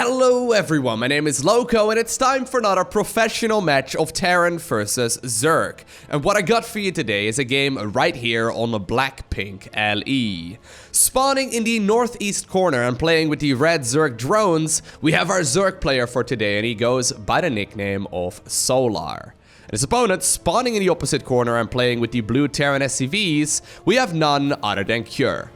Hello everyone, my name is Lowko and it's time for another professional match of Terran versus Zerg. And what I got for you today is a game right here on the Blackpink LE. Spawning in the northeast corner and playing with the red Zerg drones, we have our Zerg player for today and he goes by the nickname of Solar. And his opponent, spawning in the opposite corner and playing with the blue Terran SCVs, we have none other than Cure.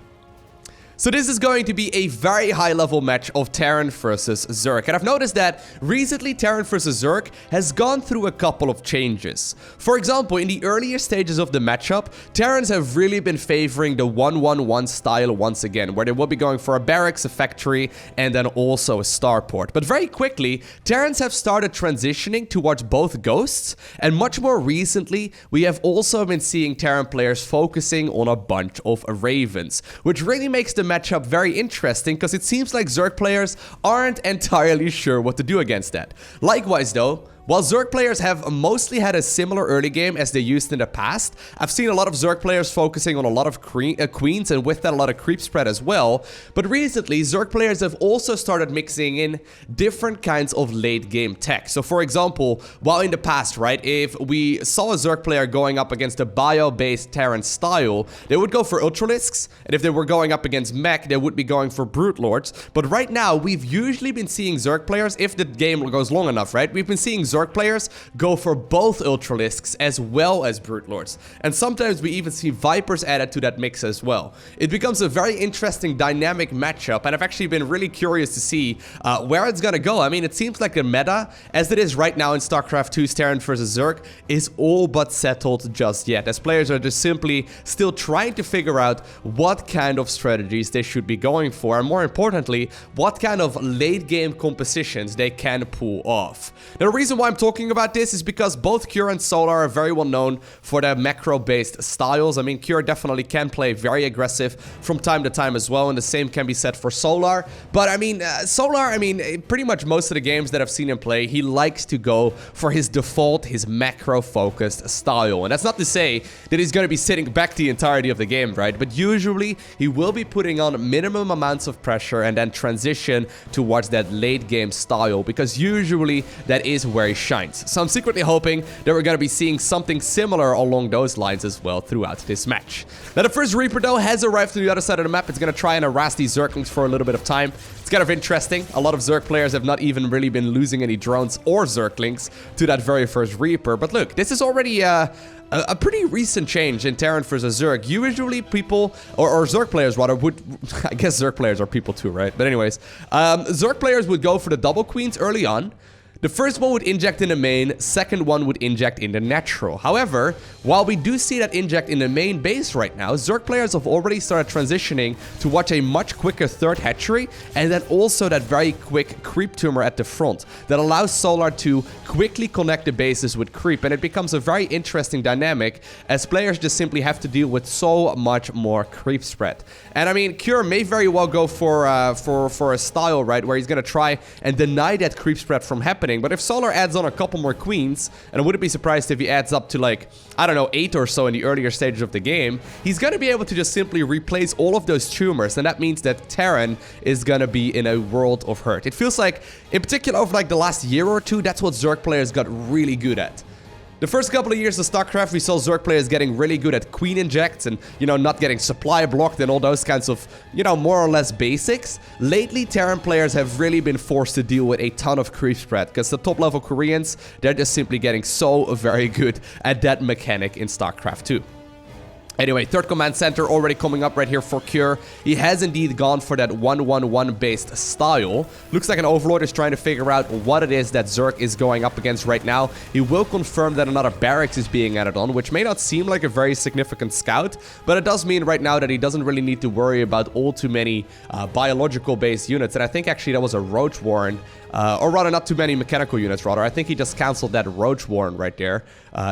So this is going to be a very high level match of Terran versus Zerg. And I've noticed that recently Terran versus Zerg has gone through a couple of changes. For example, in the earlier stages of the matchup, Terrans have really been favoring the 1-1-1 style once again, where they will be going for a barracks, a factory, and then also a starport. But very quickly, Terrans have started transitioning towards both ghosts, and much more recently, we have also been seeing Terran players focusing on a bunch of ravens, which really makes the matchup very interesting because it seems like Zerg players aren't entirely sure what to do against that. Likewise though, while Zerg players have mostly had a similar early game as they used in the past, I've seen a lot of Zerg players focusing on a lot of queens and with that a lot of creep spread as well. But recently, Zerg players have also started mixing in different kinds of late game tech. So for example, while in the past, right, if we saw a Zerg player going up against a bio-based Terran style, they would go for Ultralisks, and if they were going up against mech, they would be going for Brute Lords. But right now, we've usually been seeing Zerg players, if the game goes long enough, right, we've been seeing Zerg players go for both Ultralisks as well as Brute Lords. And sometimes we even see Vipers added to that mix as well. It becomes a very interesting dynamic matchup, and I've actually been really curious to see where it's gonna go. I mean, it seems like the meta, as it is right now in StarCraft 2's Terran vs. Zerg, is all but settled just yet, as players are just simply still trying to figure out what kind of strategies they should be going for, and more importantly, what kind of late game compositions they can pull off. Now, the reason why I'm talking about this is because both Cure and Solar are very well known for their macro-based styles. I mean, Cure definitely can play very aggressive from time to time as well, and the same can be said for Solar. But I mean, Solar, pretty much most of the games that I've seen him play, he likes to go for his default, his macro-focused style. And that's not to say that he's going to be sitting back the entirety of the game, right? But usually, he will be putting on minimum amounts of pressure and then transition towards that late game style, because usually that is where he shines. So I'm secretly hoping that we're going to be seeing something similar along those lines as well throughout this match. Now, the first Reaper, though, has arrived to the other side of the map. It's going to try and harass these Zerglings for a little bit of time. It's kind of interesting. A lot of Zerg players have not even really been losing any drones or Zerglings to that very first Reaper. But look, this is already a pretty recent change in Terran vs. Zerg. Usually people, or Zerg players rather, would, I guess Zerg players are people too, right? But anyways, Zerg players would go for the double queens early on. The first one would inject in the main, second one would inject in the natural. However, while we do see that inject in the main base right now, Zerg players have already started transitioning to watch a much quicker third hatchery, and then also that very quick creep tumor at the front that allows Solar to quickly connect the bases with creep, and it becomes a very interesting dynamic as players just simply have to deal with so much more creep spread. And I mean, Cure may very well go for a style, right, where he's gonna try and deny that creep spread from happening. But if Solar adds on a couple more queens, and I wouldn't be surprised if he adds up to like, I don't know, 8 or so in the earlier stages of the game, he's going to be able to just simply replace all of those tumors, and that means that Terran is going to be in a world of hurt. It feels like, in particular over like the last year or two, that's what Zerg players got really good at. The first couple of years of StarCraft, we saw Zerg players getting really good at queen injects and, you know, not getting supply blocked and all those kinds of, you know, more or less basics. Lately, Terran players have really been forced to deal with a ton of creep spread because the top level Koreans, they're just simply getting so very good at that mechanic in StarCraft 2. Anyway, third command center already coming up right here for Cure. He has indeed gone for that 1-1-1 based style. Looks like an Overlord is trying to figure out what it is that Zerg is going up against right now. He will confirm that another barracks is being added on, which may not seem like a very significant scout, but it does mean right now that he doesn't really need to worry about all too many biological based units. And I think actually that was a Roach Warren, or rather not too many mechanical units rather. I think he just cancelled that Roach Warren right there,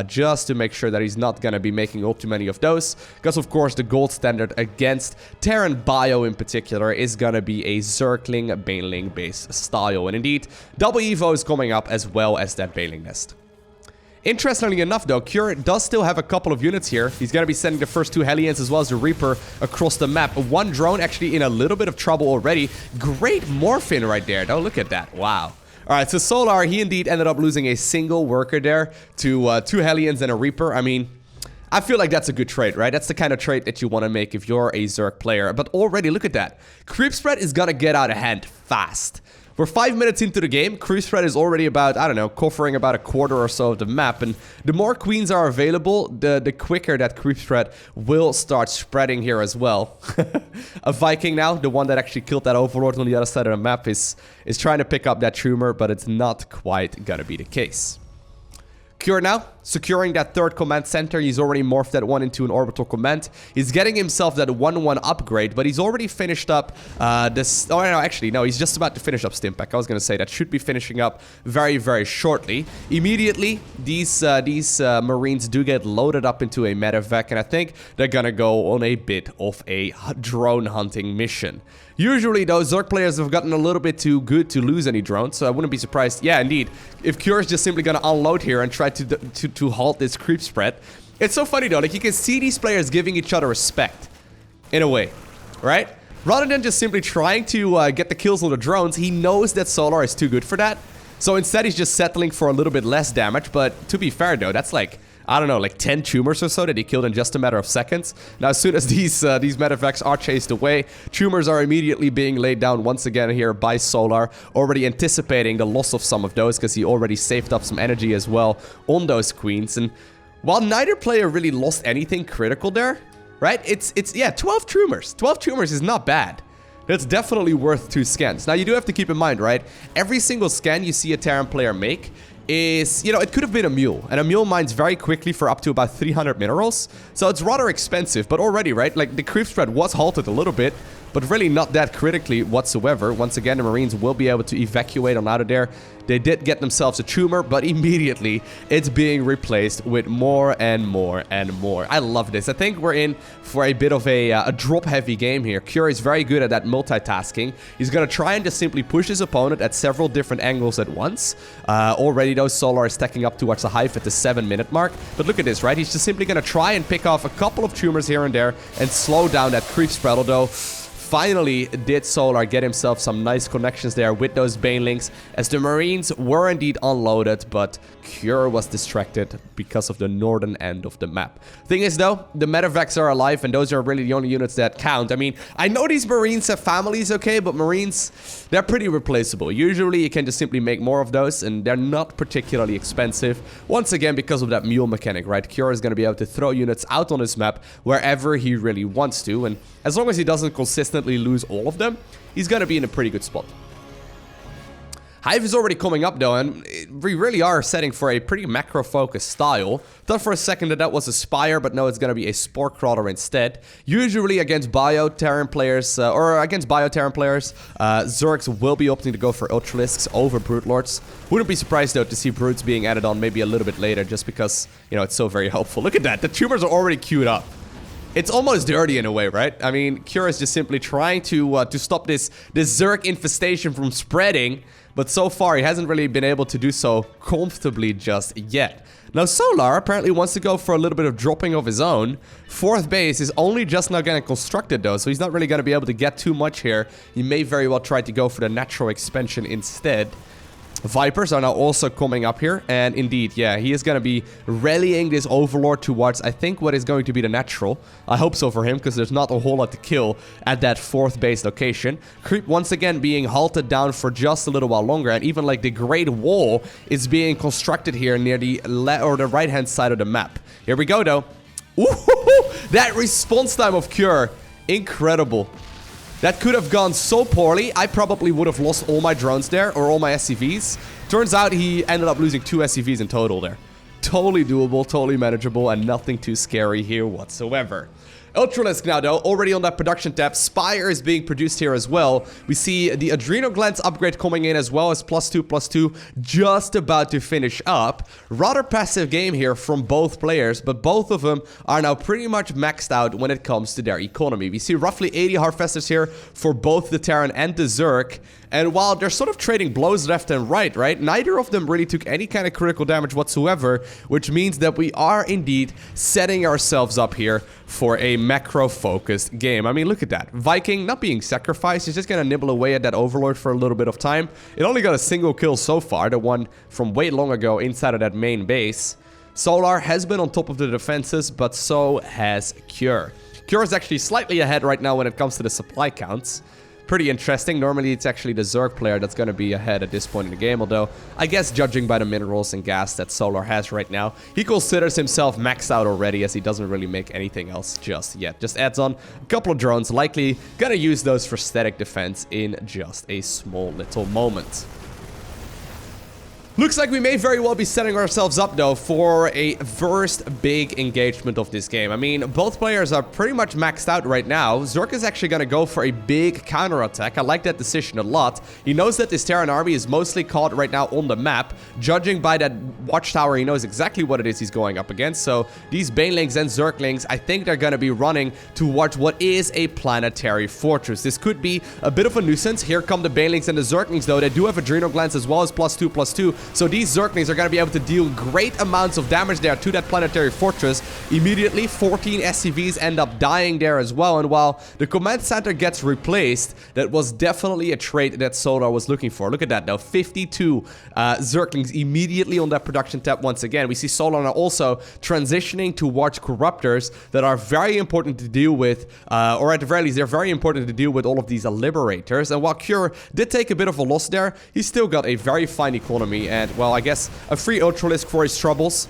just to make sure that he's not going to be making all too many of those. Because of course the gold standard against Terran Bio in particular is going to be a Zergling Baneling based style. And indeed, double Evo is coming up as well as that Baneling Nest. Interestingly enough, though, Cure does still have a couple of units here. He's going to be sending the first 2 Hellions as well as the Reaper across the map. 1 drone actually in a little bit of trouble already. Great morphin right there, though. Look at that. Wow. All right, so Solar, he indeed ended up losing a single worker there to 2 Hellions and a Reaper. I mean, I feel like that's a good trade, right? That's the kind of trade that you want to make if you're a Zerg player. But already, look at that. Creep spread is going to get out of hand fast. We're 5 minutes into the game. Creep spread is already about, I don't know, covering about a quarter or so of the map. And the more queens are available, the quicker that creep spread will start spreading here as well. A Viking now, the one that actually killed that Overlord on the other side of the map, is trying to pick up that tumor, but it's not quite gonna be the case. Cure now, securing that 3rd command center. He's already morphed that one into an orbital command. He's getting himself that 1-1 upgrade, but he's already finished up this... Oh, no, actually, no, he's just about to finish up Stimpack. I was going to say that should be finishing up very, very shortly. Immediately, these Marines do get loaded up into a medevac, and I think they're going to go on a bit of a drone hunting mission. Usually, those Zerg players have gotten a little bit too good to lose any drones, so I wouldn't be surprised. Yeah, indeed. If Cure is just simply going to unload here and try to halt this creep spread. It's so funny, though. Like, you can see these players giving each other respect. In a way. Right? Rather than just simply trying to get the kills on the drones, he knows that Solar is too good for that. So instead, he's just settling for a little bit less damage. But to be fair, though, that's like... I don't know, like 10 tumors or so that he killed in just a matter of seconds. Now, as soon as these medevacs are chased away, tumors are immediately being laid down once again here by Solar, already anticipating the loss of some of those because he already saved up some energy as well on those queens. And while neither player really lost anything critical there, right? Yeah, 12 tumors. 12 tumors is not bad. That's definitely worth 2 scans. Now, you do have to keep in mind, right? Every single scan you see a Terran player make is, you know, it could have been a mule, and a mule mines very quickly for up to about 300 minerals, so it's rather expensive, but already, right, like, the creep spread was halted a little bit, but really not that critically whatsoever. Once again, the Marines will be able to evacuate on out of there. They did get themselves a tumor, but immediately it's being replaced with more and more and more. I love this. I think we're in for a bit of a drop-heavy game here. Cure is very good at that multitasking. He's going to try and just simply push his opponent at several different angles at once. Already, though, Solar is stacking up towards the Hive at the 7-minute mark. But look at this, right? He's just simply going to try and pick off a couple of tumors here and there and slow down that creep spread, although... Finally, did Solar get himself some nice connections there with those Banelings, as the Marines were indeed unloaded, but Cure was distracted because of the northern end of the map. Thing is, though, the medevacs are alive, and those are really the only units that count. I mean, I know these Marines have families, okay, but Marines, they're pretty replaceable. Usually, you can just simply make more of those, and they're not particularly expensive. Once again, because of that mule mechanic, right? Cure is going to be able to throw units out on his map wherever he really wants to, and as long as he doesn't consistently lose all of them, he's going to be in a pretty good spot. Hive is already coming up, though, and we really are setting for a pretty macro-focused style. Thought for a second that was a Spire, but no, it's going to be a Spore Crawler instead. Usually against Bio-Terran players, Zergs will be opting to go for Ultralisks over Brute Lords. Wouldn't be surprised, though, to see Brutes being added on maybe a little bit later, just because, you know, it's so very helpful. Look at that, the tumors are already queued up. It's almost dirty in a way, right? I mean, Cure is just simply trying to stop this Zerg infestation from spreading, but so far he hasn't really been able to do so comfortably just yet. Now, Solar apparently wants to go for a little bit of dropping of his own. 4th base is only just now getting constructed, though, so he's not really going to be able to get too much here. He may very well try to go for the natural expansion instead. Vipers are now also coming up here, and indeed, yeah, he is going to be rallying this Overlord towards, I think, what is going to be the natural. I hope so for him, because there's not a whole lot to kill at that 4th base location. Creep once again being halted down for just a little while longer, and even like the Great Wall is being constructed here near the right-hand side of the map. Here we go, though. Ooh, that response time of Cure, incredible. That could have gone so poorly, I probably would have lost all my drones there, or all my SCVs. Turns out he ended up losing 2 SCVs in total there. Totally doable, totally manageable, and nothing too scary here whatsoever. Ultralisk now, though, already on that production tab. Spire is being produced here as well. We see the Adrenal Glands upgrade coming in as well as +2/+2, just about to finish up. Rather passive game here from both players, but both of them are now pretty much maxed out when it comes to their economy. We see roughly 80 Harvesters here for both the Terran and the Zerg. And while they're sort of trading blows left and right, neither of them really took any kind of critical damage whatsoever, which means that we are indeed setting ourselves up here for a macro-focused game. I mean, look at that. Viking not being sacrificed. He's just gonna nibble away at that Overlord for a little bit of time. It only got a single kill so far, the one from way long ago inside of that main base. Solar has been on top of the defenses, but so has Cure. Cure is actually slightly ahead right now when it comes to the supply counts. Pretty interesting. Normally, it's actually the Zerg player that's going to be ahead at this point in the game. Although, I guess judging by the minerals and gas that Solar has right now, he considers himself maxed out already as he doesn't really make anything else just yet. Just adds on a couple of drones, likely going to use those for static defense in just a small little moment. Looks like we may very well be setting ourselves up, though, for a first big engagement of this game. I mean, both players are pretty much maxed out right now. Zerg is actually going to go for a big counterattack. I like that decision a lot. He knows that this Terran army is mostly caught right now on the map. Judging by that watchtower, he knows exactly what it is he's going up against. So these Banelings and Zerglings, I think they're going to be running towards what is a planetary fortress. This could be a bit of a nuisance. Here come the Banelings and the Zerglings, though. They do have Adrenal Glands as well as +2/+2. So these Zerglings are going to be able to deal great amounts of damage there to that planetary fortress. Immediately, 14 SCVs end up dying there as well. And while the command center gets replaced, that was definitely a trait that Solar was looking for. Look at that, though. 52 Zerglings immediately on that production tab once again. We see Solar now also transitioning towards Corruptors that are very important to deal with, or at the very least, they're very important to deal with all of these Liberators. And while Cure did take a bit of a loss there, he's still got a very fine economy and, well, I guess a free Ultralisk for his troubles.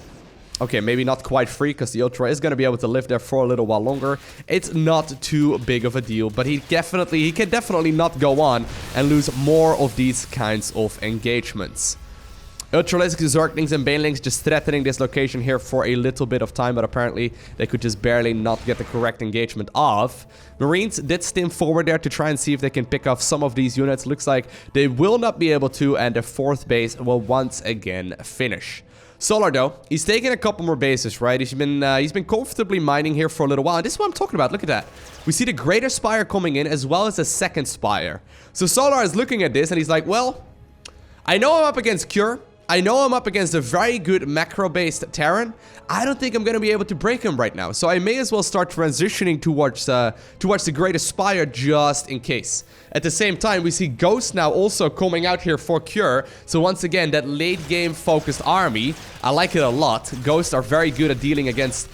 Okay, maybe not quite free, because the Ultra is going to be able to live there for a little while longer. It's not too big of a deal, but he can definitely not go on and lose more of these kinds of engagements. Ultralisks, Zerglings, and Banelings just threatening this location here for a little bit of time, but apparently they could just barely not get the correct engagement off. Marines did stim forward there to try and see if they can pick off some of these units. Looks like they will not be able to, and the fourth base will once again finish. Solar, though, he's taking a couple more bases, right? He's been comfortably mining here for a little while. And this is what I'm talking about. Look at that. We see the Greater Spire coming in as well as the Second Spire. So Solar is looking at this and he's like, well, I know I'm up against Cure. I know I'm up against a very good macro-based Terran. I don't think I'm going to be able to break him right now. So I may as well start transitioning towards the Greater Spire just in case. At the same time, we see Ghost now also coming out here for Cure. So once again, that late-game focused army, I like it a lot. Ghosts are very good at dealing against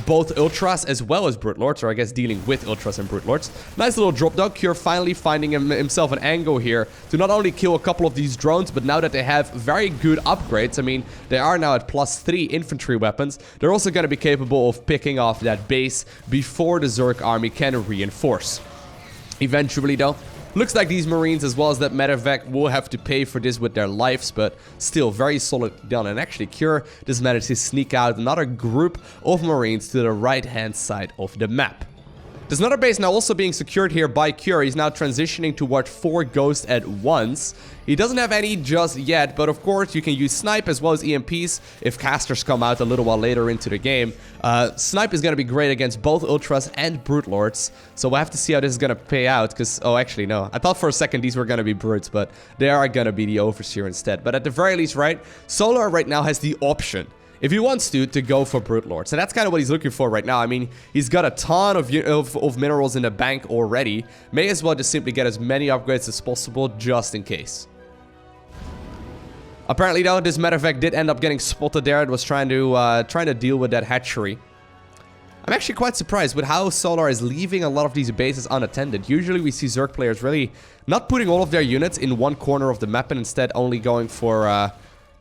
both Ultras as well as Brute Lords, or I guess dealing with Ultras and Brute Lords. Nice little drop though. Cure finally finding himself an angle here to not only kill a couple of these drones, but now that they have very good upgrades, I mean, they are now at +3 infantry weapons, they're also going to be capable of picking off that base before the Zerg army can reinforce. Eventually, though, looks like these Marines as well as that medevac will have to pay for this with their lives, but still very solid done. And actually, Cure just managed to sneak out another group of Marines to the right-hand side of the map. There's another base now also being secured here by Cure. He's now transitioning towards 4 Ghosts at once. He doesn't have any just yet, but of course you can use Snipe as well as EMPs if casters come out a little while later into the game. Snipe is going to be great against both Ultras and Brute Lords, so we'll have to see how this is going to pay out, because, oh, actually, no. I thought for a second these were going to be Brutes, but they are going to be the Overseer instead. But at the very least, right, Solar right now has the option, if he wants to go for Brute Lords. And that's kind of what he's looking for right now. I mean, he's got a ton of minerals in the bank already. May as well just simply get as many upgrades as possible just in case. Apparently, though, this medevac did end up getting spotted there. It was trying to deal with that hatchery. I'm actually quite surprised with how Solar is leaving a lot of these bases unattended. Usually we see Zerg players really not putting all of their units in one corner of the map and instead only going for...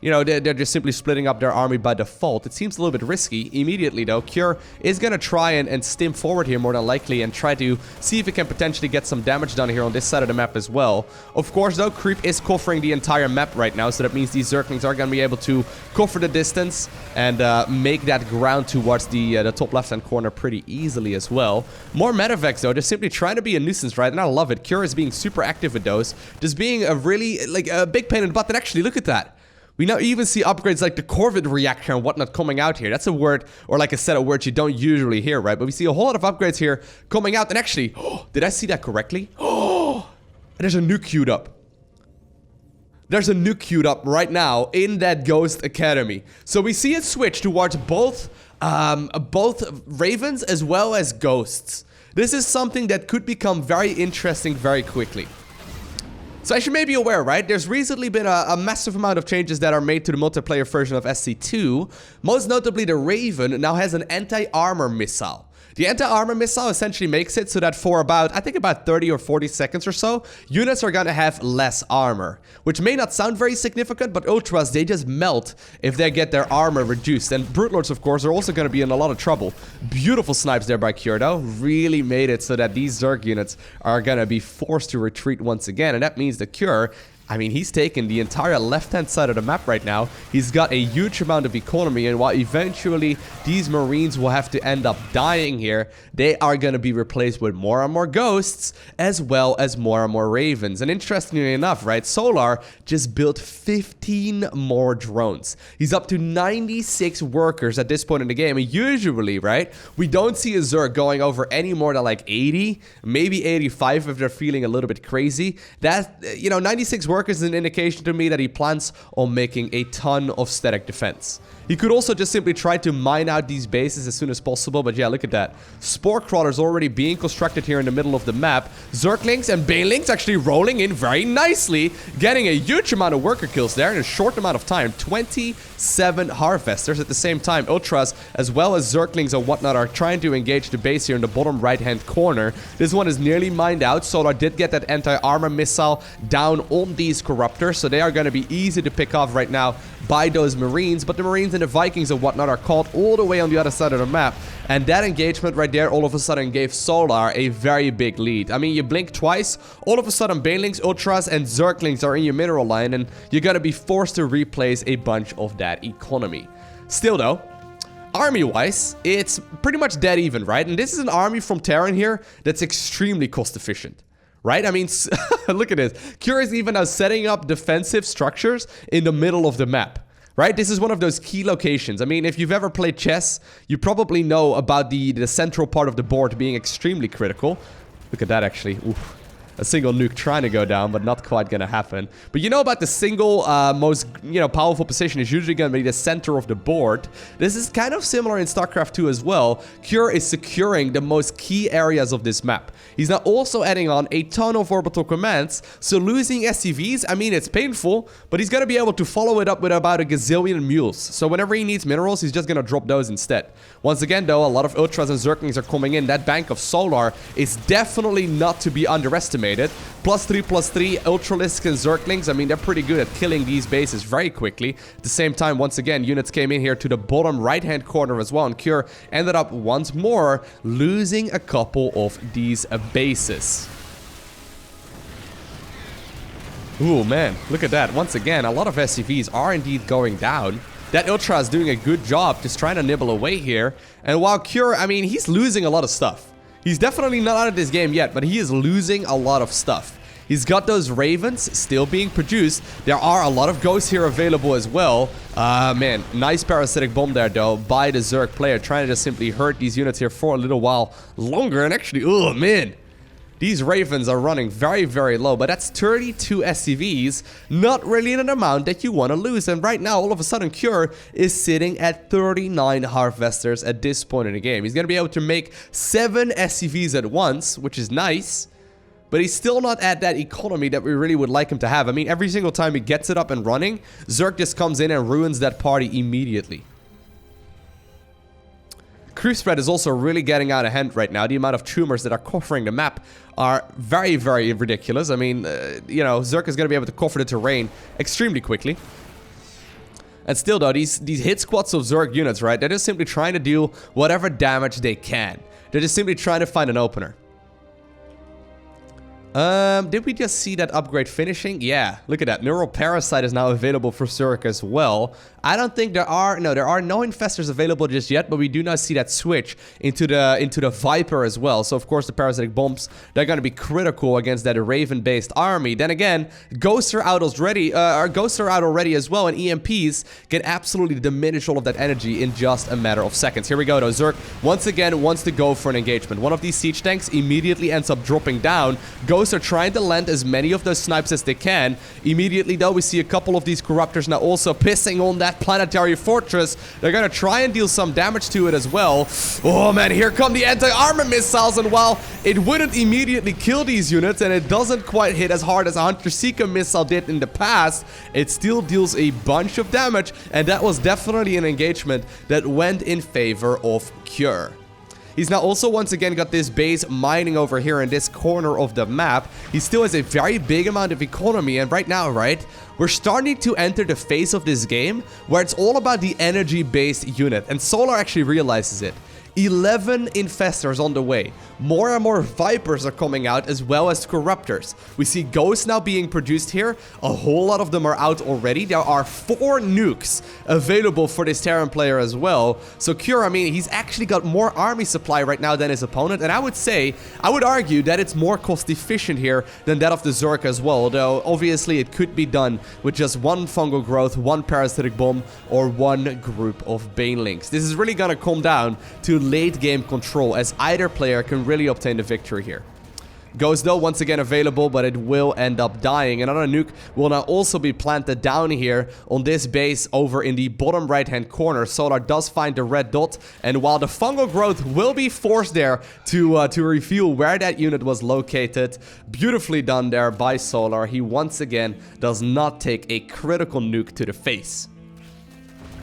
you know, they're just simply splitting up their army by default. It seems a little bit risky. Immediately, though, Cure is going to try and stim forward here more than likely and try to see if it can potentially get some damage done here on this side of the map as well. Of course, though, Creep is covering the entire map right now, so that means these Zerglings are going to be able to cover the distance and make that ground towards the top left-hand corner pretty easily as well. More medevacs, though, they're simply trying to be a nuisance, right? And I love it. Cure is being super active with those, just being a really, like, a big pain in the butt. And actually, look at that. We now even see upgrades like the Corvid reactor and whatnot coming out here. That's a word, or like a set of words you don't usually hear, right? But we see a whole lot of upgrades here coming out. And actually, did I see that correctly? Oh, there's a nuke queued up. there's a nuke queued up right now in that Ghost Academy. So we see it switch towards both Ravens as well as Ghosts. This is something that could become very interesting very quickly. So as you may be aware, right, there's recently been a massive amount of changes that are made to the multiplayer version of SC2. Most notably, the Raven now has an anti-armor missile. The anti-armor missile essentially makes it so that for about, I think about 30 or 40 seconds or so, units are gonna have less armor. Which may not sound very significant, but Ultras, they just melt if they get their armor reduced. And Brute Lords, of course, are also gonna be in a lot of trouble. Beautiful snipes there by Kyoto. Really made it so that these Zerg units are gonna be forced to retreat once again. And that means the Cure, I mean, he's taken the entire left-hand side of the map right now. He's got a huge amount of economy, and while eventually these Marines will have to end up dying here, they are going to be replaced with more and more Ghosts, as well as more and more Ravens. And interestingly enough, right, Solar just built 15 more drones. He's up to 96 workers at this point in the game, and usually, right, we don't see a Zerg going over any more than like 80, maybe 85 if they're feeling a little bit crazy. That, you know, 96 workers is an indication to me that he plans on making a ton of static defense. He could also just simply try to mine out these bases as soon as possible, but yeah, look at that. Spore crawlers already being constructed here in the middle of the map. Zerglings and Banelings actually rolling in very nicely, getting a huge amount of worker kills there in a short amount of time. 27 Harvesters at the same time. Ultras, as well as Zerglings and whatnot, are trying to engage the base here in the bottom right-hand corner. This one is nearly mined out. Solar did get that anti-armor missile down on these Corruptors, so they are going to be easy to pick off right now by those Marines, but the Marines and the Vikings and whatnot are caught all the way on the other side of the map, and that engagement right there all of a sudden gave Solar a very big lead. I mean, you blink twice, all of a sudden Banelings, Ultras, and Zerglings are in your mineral line, and you're gonna be forced to replace a bunch of that economy. Still though, army-wise, it's pretty much dead even, right? And this is an army from Terran here that's extremely cost-efficient. Right? I mean, look at this. Cure is even now setting up defensive structures in the middle of the map. Right? This is one of those key locations. I mean, if you've ever played chess, you probably know about the central part of the board being extremely critical. Look at that, actually. Oof. A single nuke trying to go down, but not quite gonna happen. But you know about the single most, powerful position is usually gonna be the center of the board. This is kind of similar in StarCraft 2 as well. Cure is securing the most key areas of this map. He's now also adding on a ton of orbital commands, so losing SCVs, I mean, it's painful, but he's gonna be able to follow it up with about a gazillion mules. So whenever he needs minerals, he's just gonna drop those instead. Once again, though, a lot of Ultras and Zerglings are coming in. That bank of Solar is definitely not to be underestimated. +3/+3 Ultralisks and Zerglings. I mean, they're pretty good at killing these bases very quickly. At the same time, once again, units came in here to the bottom right-hand corner as well, and Cure ended up once more losing a couple of these bases. Ooh, man, look at that. Once again, a lot of SCVs are indeed going down. That Ultra is doing a good job just trying to nibble away here. And while Cure, I mean, he's losing a lot of stuff. He's definitely not out of this game yet, but he is losing a lot of stuff. He's got those Ravens still being produced. There are a lot of Ghosts here available as well. Man, nice parasitic bomb there, though, by the Zerg player, trying to just simply hurt these units here for a little while longer. And actually, oh, man. These Ravens are running very, very low, but that's 32 SCVs, not really an amount that you want to lose. And right now, all of a sudden, Cure is sitting at 39 Harvesters at this point in the game. He's going to be able to make 7 SCVs at once, which is nice, but he's still not at that economy that we really would like him to have. I mean, every single time he gets it up and running, Zerg just comes in and ruins that party immediately. Crew spread is also really getting out of hand right now. The amount of tumors that are covering the map are very, very ridiculous. I mean, Zerg is going to be able to cover the terrain extremely quickly. And still, though, these hit squads of Zerg units, right, they're just simply trying to deal whatever damage they can. They're just simply trying to find an opener. Did we just see that upgrade finishing? Yeah, look at that. Neural Parasite is now available for Zerg as well. I don't think there are no infestors available just yet, but we do not see that switch into the Viper as well. So of course the parasitic bombs, they're going to be critical against that Raven-based army. Then again, Ghosts are out already as well, and EMPs can absolutely diminish all of that energy in just a matter of seconds. Here we go though. Zerg once again wants to go for an engagement. One of these siege tanks immediately ends up dropping down. Ghosts Ghosts are trying to land as many of those snipes as they can. Immediately, though, we see a couple of these Corruptors now also pissing on that planetary fortress. They're gonna try and deal some damage to it as well. Oh, man, here come the anti-armor missiles, and while it wouldn't immediately kill these units, and it doesn't quite hit as hard as a Hunter-Seeker missile did in the past, it still deals a bunch of damage, and that was definitely an engagement that went in favor of Cure. He's now also once again got this base mining over here in this corner of the map. He still has a very big amount of economy, and right now, right, we're starting to enter the phase of this game where it's all about the energy-based unit, and Solar actually realizes it. 11 infestors on the way. More and more Vipers are coming out, as well as Corruptors. We see Ghosts now being produced here. A whole lot of them are out already. There are 4 nukes available for this Terran player as well. So Cure, I mean, he's actually got more army supply right now than his opponent. And I would argue that it's more cost efficient here than that of the Zerg as well. Though, obviously, it could be done with just 1 fungal growth, 1 parasitic bomb, or 1 group of banelings. This is really gonna come down to late game control, as either player can really obtain the victory here. Ghost, though, once again available, but it will end up dying. Another nuke will now also be planted down here on this base over in the bottom right-hand corner. Solar does find the red dot, and while the fungal growth will be forced there to reveal where that unit was located, beautifully done there by Solar. He once again does not take a critical nuke to the face.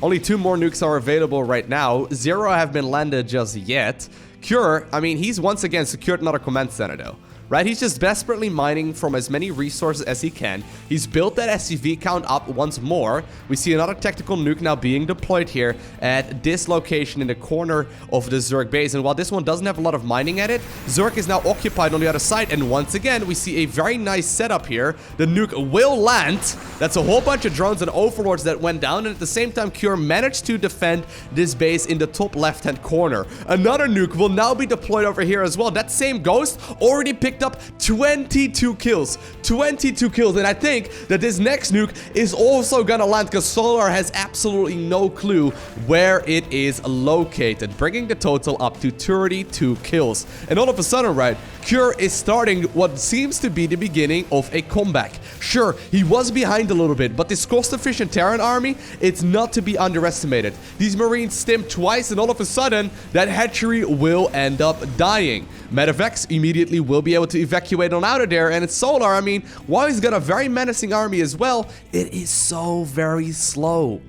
Only 2 more nukes are available right now. 0 have been landed just yet. Cure, I mean, he's once again secured another command center though. Right, he's just desperately mining from as many resources as he can. He's built that SCV count up once more. We see another tactical nuke now being deployed here at this location in the corner of the Zerg base. And while this one doesn't have a lot of mining at it, Zerg is now occupied on the other side. And once again, we see a very nice setup here. The nuke will land. That's a whole bunch of drones and overlords that went down. And at the same time, Cure managed to defend this base in the top left-hand corner. Another nuke will now be deployed over here as well. That same Ghost already picked up 22 kills. 22 kills. And I think that this next nuke is also gonna land because Solar has absolutely no clue where it is located, bringing the total up to 32 kills. And all of a sudden, right, Cure is starting what seems to be the beginning of a comeback. Sure, he was behind a little bit, but this cost-efficient Terran army, it's not to be underestimated. These Marines stim twice, and all of a sudden, that hatchery will end up dying. Medivacs immediately will be able to evacuate on out of there, and it's Solar. I mean, while he's got a very menacing army as well, it is so very slow.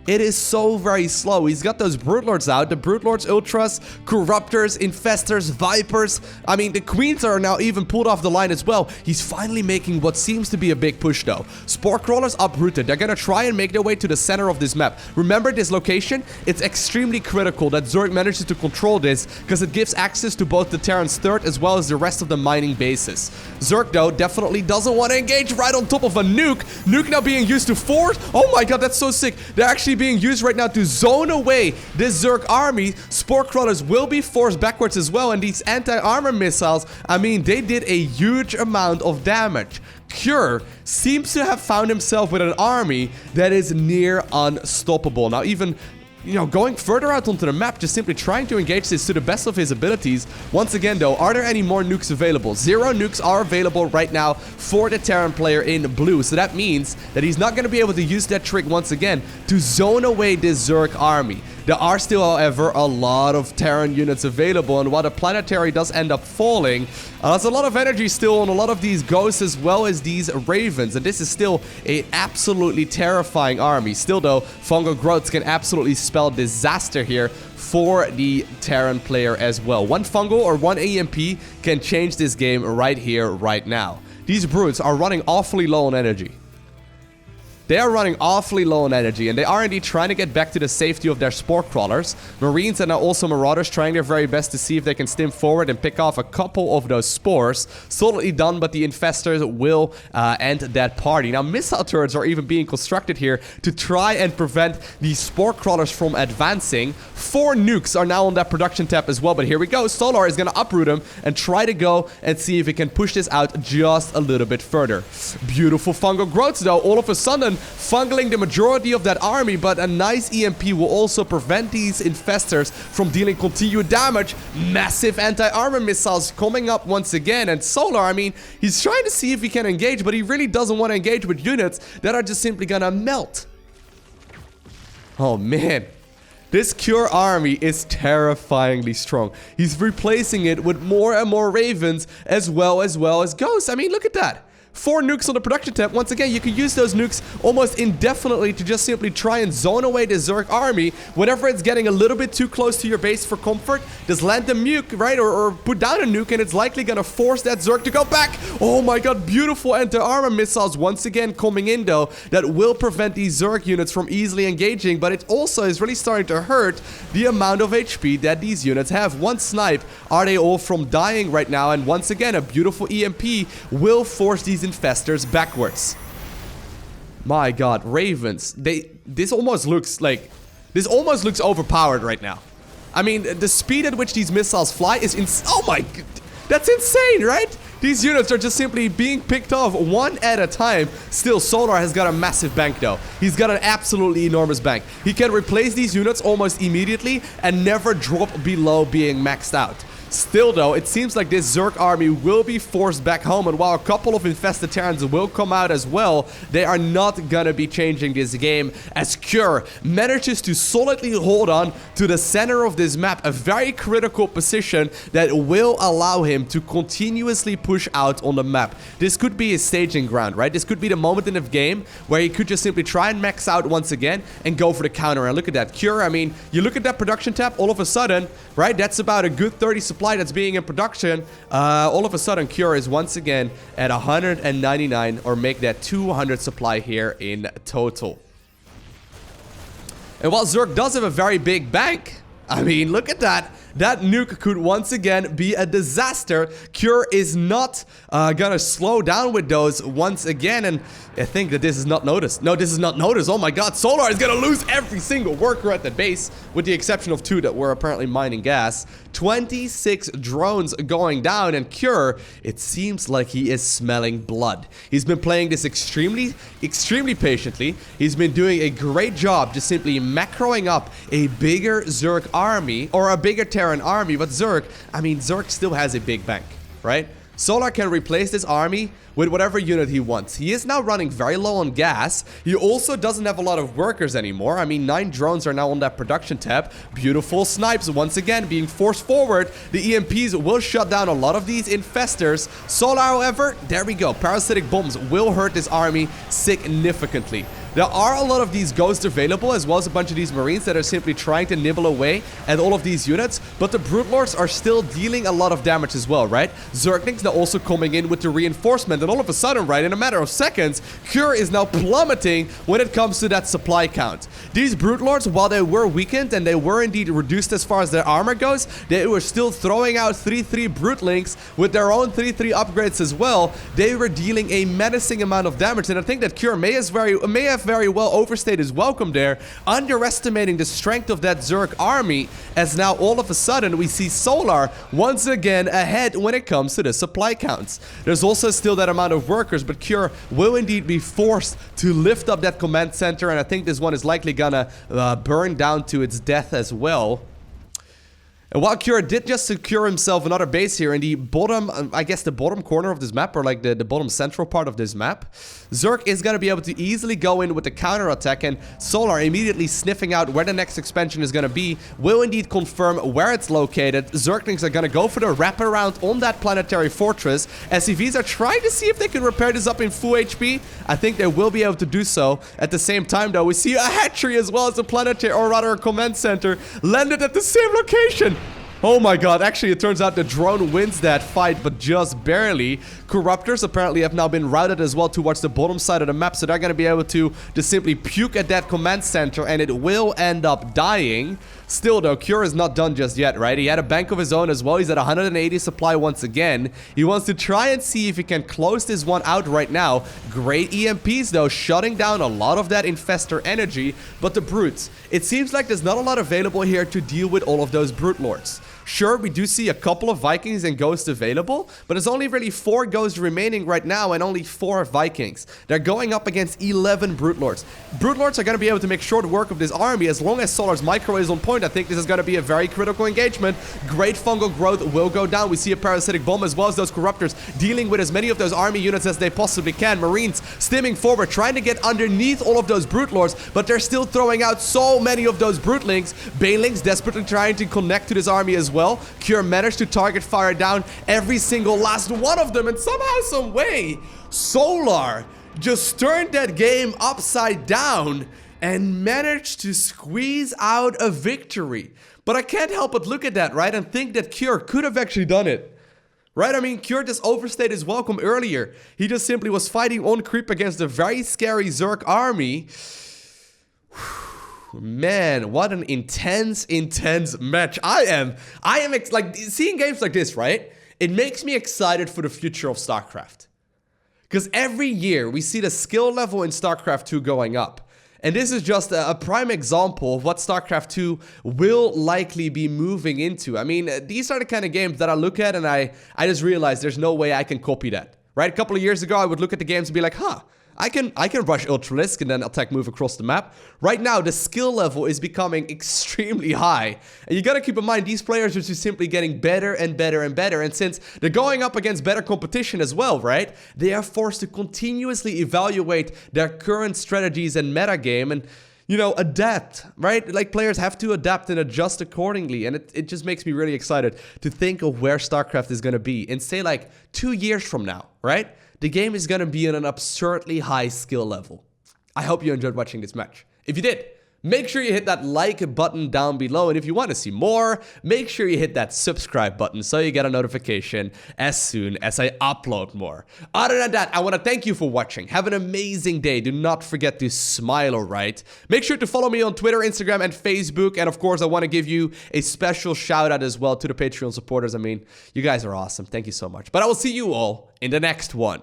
It is so very slow. He's got those Broodlords out. The Broodlords, Ultras, Corruptors, Infestors, Vipers. I mean, the Queens are now even pulled off the line as well. He's finally making what seems to be a big push, though. Spore Crawlers uprooted. They're gonna try and make their way to the center of this map. Remember this location? It's extremely critical that Zerg manages to control this, because it gives access to both the Terran's third as well as the rest of the mining bases. Zerg, though, definitely doesn't want to engage right on top of a nuke. Nuke now being used to force. Oh my god, that's so sick. They're actually being used right now to zone away this Zerg army. Spore Crawlers will be forced backwards as well, and these anti-armor missiles, I mean, they did a huge amount of damage. Cure seems to have found himself with an army that is near unstoppable. Now, even, you know, going further out onto the map, just simply trying to engage this to the best of his abilities. Once again, though, are there any more nukes available? 0 nukes are available right now for the Terran player in blue. So that means that he's not going to be able to use that trick once again to zone away this Zerg army. There are still, however, a lot of Terran units available, and while the planetary does end up falling, there's a lot of energy still on a lot of these Ghosts as well as these Ravens, and this is still an absolutely terrifying army. Still, though, fungal growths can absolutely spell disaster here for the Terran player as well. 1 fungal or 1 EMP can change this game right here, right now. These brutes are running awfully low on energy. They are running awfully low on energy, and they are indeed trying to get back to the safety of their Spore Crawlers. Marines and now also Marauders trying their very best to see if they can stim forward and pick off a couple of those spores. Solidly done, but the Infestors will end that party. Now, missile turrets are even being constructed here to try and prevent these Spore Crawlers from advancing. 4 nukes are now on that production tab as well, but here we go. Solar is going to uproot them and try to go and see if he can push this out just a little bit further. Beautiful fungal growths, though. All of a sudden, fungling the majority of that army, but a nice EMP will also prevent these infestors from dealing continued damage. Massive anti-armor missiles coming up once again, and Solar, I mean, he's trying to see if he can engage, but he really doesn't want to engage with units that are just simply gonna melt. Oh man. This Cure army is terrifyingly strong. He's replacing it with more and more Ravens as well as Ghosts. I mean, look at that. 4 nukes on the production tab. Once again, you can use those nukes almost indefinitely to just simply try and zone away the Zerg army. Whenever it's getting a little bit too close to your base for comfort, just land the nuke, right? Or put down a nuke, and it's likely gonna force that Zerg to go back. Oh my god, beautiful anti-armor missiles once again coming in though. That will prevent these Zerg units from easily engaging, but it also is really starting to hurt the amount of HP that these units have. One snipe, are they all from dying right now? And once again, a beautiful EMP will force these infestors backwards. My god, Ravens. This almost looks overpowered right now. I mean, the speed at which these missiles fly is oh my god. That's insane, right? These units are just simply being picked off one at a time. Still, Solar has got a massive bank though. He's got an absolutely enormous bank. He can replace these units almost immediately and never drop below being maxed out. Still though, it seems like this Zerg army will be forced back home, and while a couple of infested Terrans will come out as well, they are not gonna be changing this game, as Cure manages to solidly hold on to the center of this map, a very critical position that will allow him to continuously push out on the map. This could be his staging ground, right? This could be the moment in the game where he could just simply try and max out once again and go for the counter. And look at that, Cure, I mean, you look at that production tab, all of a sudden, right, that's about a good 30 supply that's being in production. All of a sudden, Cure is once again at 199, or make that 200 supply here in total. And while Zerg does have a very big bank, I mean, look at that. That nuke could once again be a disaster. Cure is not gonna slow down with those once again, and I think that this is not noticed. No, this is not noticed. Oh my god, Solar is gonna lose every single worker at the base, with the exception of 2 that were apparently mining gas. 26 drones going down, and Cure, it seems like he is smelling blood. He's been playing this extremely patiently. He's been doing a great job just simply macroing up a bigger Zerg army, or a bigger Terran army, but Zerg, I mean, Zerg still has a big bank, right? Solar can replace this army with whatever unit he wants. He is now running very low on gas. He also doesn't have a lot of workers anymore. I mean, 9 drones are now on that production tab. Beautiful snipes once again being forced forward. The EMPs will shut down a lot of these infestors. Solar, however, there we go. Parasitic bombs will hurt this army significantly. There are a lot of these ghosts available, as well as a bunch of these marines that are simply trying to nibble away at all of these units, but the Brute Lords are still dealing a lot of damage as well, right? Zerglings now also coming in with the reinforcement, and all of a sudden, right, in a matter of seconds, Cure is now plummeting when it comes to that supply count. These Brute Lords, while they were weakened and they were indeed reduced as far as their armor goes, they were still throwing out 3-3 Brutelings with their own 3-3 upgrades as well. They were dealing a menacing amount of damage, and I think that Cure may have very well overstayed his welcome there, underestimating the strength of that Zerg army, as now all of a sudden we see Solar once again ahead when it comes to the supply counts. There's also still that amount of workers, but Cure will indeed be forced to lift up that command center, and I think this one is likely gonna burn down to its death as well. And while Cure did just secure himself another base here in the bottom, I guess the bottom corner of this map, or like the bottom central part of this map, Zerg is going to be able to easily go in with the counter attack, and Solar, immediately sniffing out where the next expansion is going to be, will indeed confirm where it's located. Zerglings are going to go for the wraparound on that planetary fortress. SCVs are trying to see if they can repair this up in full HP. I think they will be able to do so. At the same time though, we see a hatchery as well as a planetary, or rather a command center, landed at the same location. Oh my god, actually it turns out the drone wins that fight, but just barely. Corruptors apparently have now been routed as well towards the bottom side of the map, so they're going to be able to just simply puke at that command center, and it will end up dying. Still though, Cure is not done just yet, right? He had a bank of his own as well. He's at 180 supply once again. He wants to try and see if he can close this one out right now. Great EMPs though, shutting down a lot of that infestor energy, but the brutes, it seems like there's not a lot available here to deal with all of those Brute Lords. Sure, we do see a couple of Vikings and Ghosts available, but there's only really 4 Ghosts remaining right now and only 4 Vikings. They're going up against 11 Brute Lords. Brute Lords are going to be able to make short work of this army as long as Solar's micro is on point. I think this is going to be a very critical engagement. Great fungal growth will go down. We see a parasitic bomb as well as those Corruptors dealing with as many of those army units as they possibly can. Marines stimming forward, trying to get underneath all of those Brute Lords, but they're still throwing out so many of those Brutelings. Banelings desperately trying to connect to this army as well. Cure managed to target fire down every single last one of them, and somehow, some way, Solar just turned that game upside down and managed to squeeze out a victory. But I can't help but look at that, right, and think that Cure could have actually done it. Right? I mean, Cure just overstayed his welcome earlier. He just simply was fighting on creep against a very scary Zerg army. Man, what an intense match. I am like, seeing games like this, right? It makes me excited for the future of StarCraft. Because every year we see the skill level in StarCraft 2 going up. And this is just a prime example of what StarCraft 2 will likely be moving into. I mean, these are the kind of games that I look at and I just realize there's no way I can copy that. Right? A couple of years ago, I would look at the games and be like, huh, I can rush Ultralisk and then attack move across the map. Right now, the skill level is becoming extremely high. And you gotta keep in mind, these players are just simply getting better and better and better. And since they're going up against better competition as well, right? They are forced to continuously evaluate their current strategies and metagame and, you know, adapt, right? Like, players have to adapt and adjust accordingly. And it just makes me really excited to think of where StarCraft is gonna be in, say, like 2 years from now, right? The game is going to be at an absurdly high skill level. I hope you enjoyed watching this match. If you did, make sure you hit that like button down below. And if you want to see more, make sure you hit that subscribe button so you get a notification as soon as I upload more. Other than that, I want to thank you for watching. Have an amazing day. Do not forget to smile, alright? Make sure to follow me on Twitter, Instagram, and Facebook. And of course, I want to give you a special shout out as well to the Patreon supporters. I mean, you guys are awesome. Thank you so much. But I will see you all in the next one.